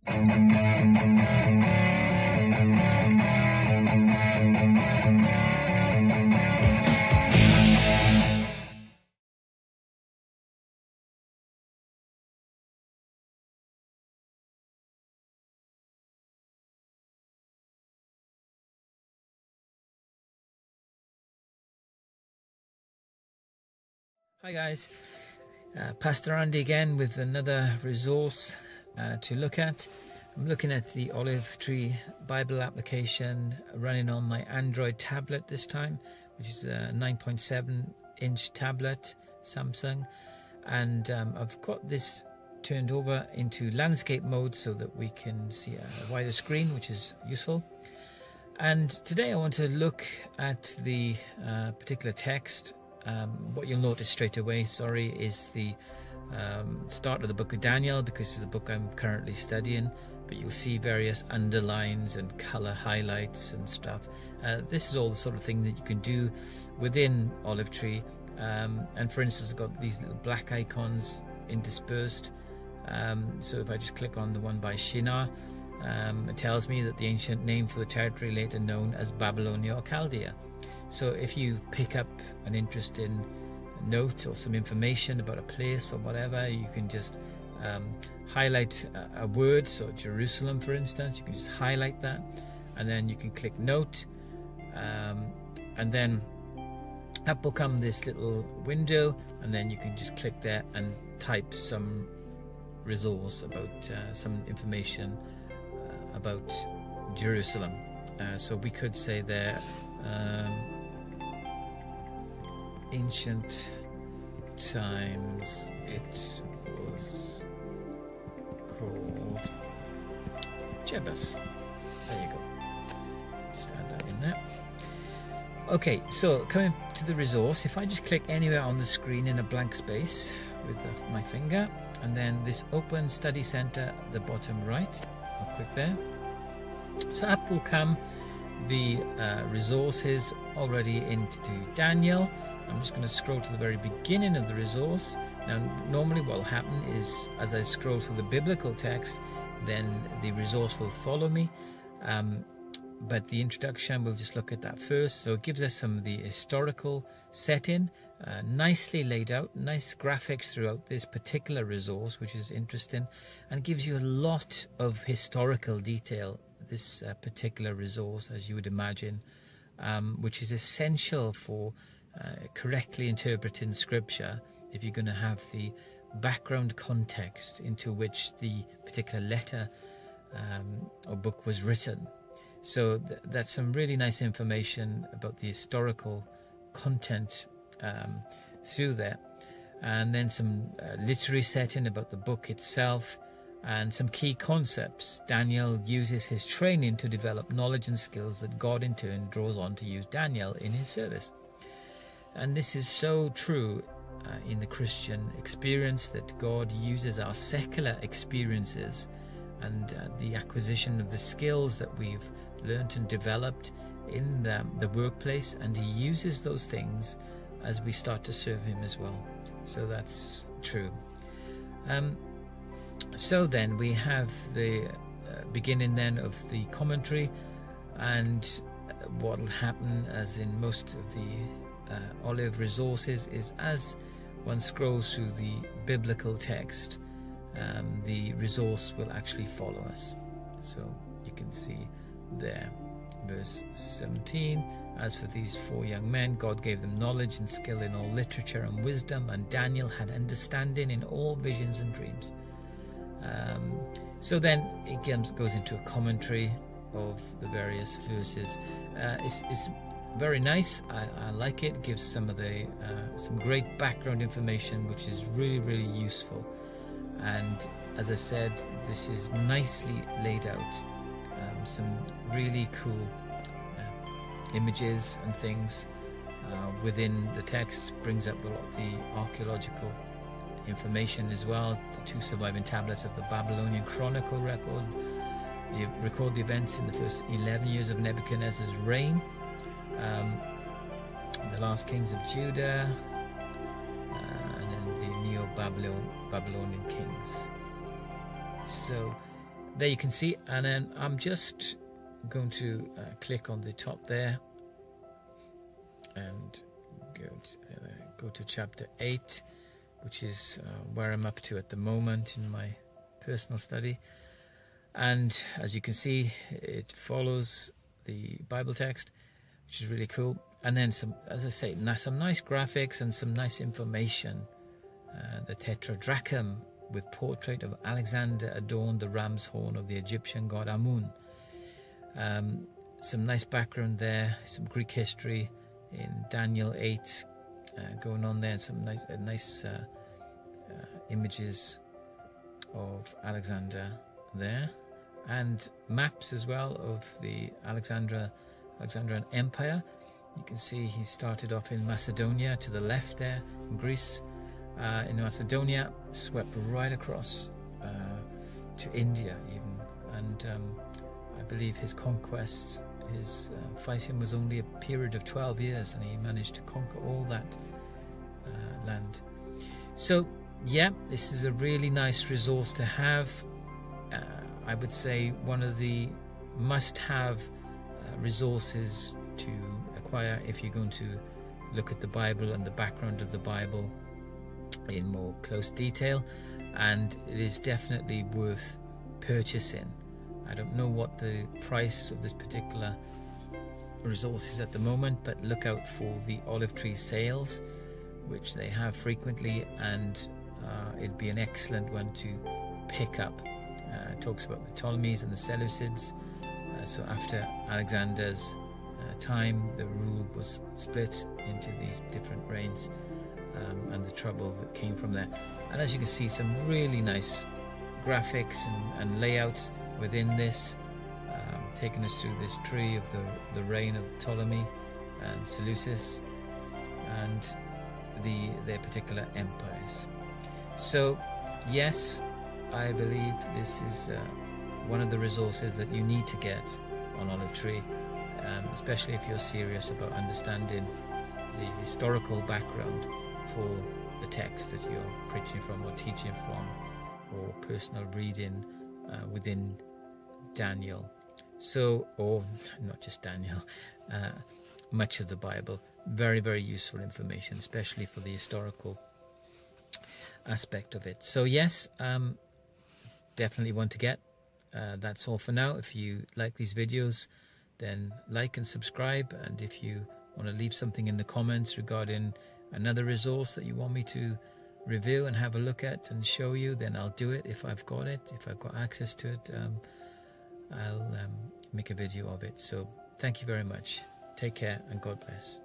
Hi guys, Pastor Andy again with another resource to look at. I'm looking at the Olive Tree Bible application running on my Android tablet this time, which is a 9.7 inch tablet, Samsung, and I've got this turned over into landscape mode so that we can see a wider screen, which is useful. And today I want to look at the particular text. What you'll notice straight away, is the start of the book of Daniel, because it's the book I'm currently studying, but you'll see various underlines and color highlights and stuff. This is all the sort of thing that you can do within Olive Tree, and for instance I've got these little black icons interspersed, so if I just click on the one by Shinar, it tells me that the ancient name for the territory later known as Babylonia or Chaldea. So if you pick up an interesting note or some information about a place or whatever, you can just highlight a word. So Jerusalem, for instance, you can just highlight that, and then you can click note, and then up will come this little window, and then you can just click there and type some resource about some information about Jerusalem. So we could say there, ancient times it was called Jebus. There you go. Just add that in there. Okay, so coming to the resource, if I just click anywhere on the screen in a blank space with my finger, and then this Open Study Center at the bottom right, I'll click there. So up will come the resources already into Daniel. I'm just going to scroll to the very beginning of the resource. Now normally what will happen is, as I scroll through the biblical text, then the resource will follow me, but the introduction, we'll just look at that first. So it gives us some of the historical setting, nicely laid out, nice graphics throughout this particular resource, which is interesting, and gives you a lot of historical detail, this particular resource, as you would imagine, which is essential for correctly interpreting scripture if you're going to have the background context into which the particular letter or book was written. So that's some really nice information about the historical content through there, and then some literary setting about the book itself, and some key concepts. Daniel uses his training to develop knowledge and skills that God in turn draws on to use Daniel in his service. And this is so true in the Christian experience, that God uses our secular experiences and the acquisition of the skills that we've learnt and developed in the workplace, and he uses those things as we start to serve him as well. So that's true. So then we have the beginning then of the commentary, and what will happen, as in most of the Olive resources, is as one scrolls through the biblical text, the resource will actually follow us. So you can see there, verse 17, as for these 4 young men, God gave them knowledge and skill in all literature and wisdom, and Daniel had understanding in all visions and dreams. So then it goes into a commentary of the various verses. It's very nice. I like it. It gives some of the some great background information, which is really useful. And as I said, this is nicely laid out. Some really cool images and things within the text. Brings up a lot of the archaeological information as well. The 2 surviving tablets of the Babylonian Chronicle record the events in the first 11 years of Nebuchadnezzar's reign, the last kings of Judah, and then the Neo-Babylonian kings. So there you can see, and then I'm just going to click on the top there and go to chapter 8, which is where I'm up to at the moment in my personal study. And as you can see, it follows the Bible text, which is really cool. And then some, as I say, some nice graphics and some nice information. The tetradrachm with portrait of Alexander adorned the ram's horn of the Egyptian god Amun. Some nice background there, some Greek history in Daniel 8 going on there, and some nice images of Alexander there, and maps as well of the Alexandrian Empire. You can see he started off in Macedonia to the left there, in Greece. In Macedonia, swept right across to India even, and I believe his conquests, his fighting was only a period of 12 years, and he managed to conquer all that land. So yeah, this is a really nice resource to have. I would say one of the must-have resources to acquire if you're going to look at the Bible and the background of the Bible in more close detail, and it is definitely worth purchasing. I don't know what the price of this particular resource is at the moment, but look out for the Olive Tree sales, which they have frequently, and it'd be an excellent one to pick up. It talks about the Ptolemies and the Seleucids. So after Alexander's time, the rule was split into these different reigns, and the trouble that came from there. And as you can see, some really nice graphics and layouts within this, taking us through this tree of the reign of Ptolemy and Seleucus and their particular empires. So yes, I believe this is one of the resources that you need to get on Olive Tree, especially if you're serious about understanding the historical background for the text that you're preaching from or teaching from, or personal reading within Daniel. So, or not just Daniel, much of the Bible. Very, very useful information, especially for the historical aspect of it. So yes, definitely one to get. That's all for now. If you like these videos, then like and subscribe, and if you want to leave something in the comments regarding another resource that you want me to review and have a look at and show you, then I'll do it. If I've got it, if I've got access to it, I'll make a video of it. So thank you very much. Take care and God bless.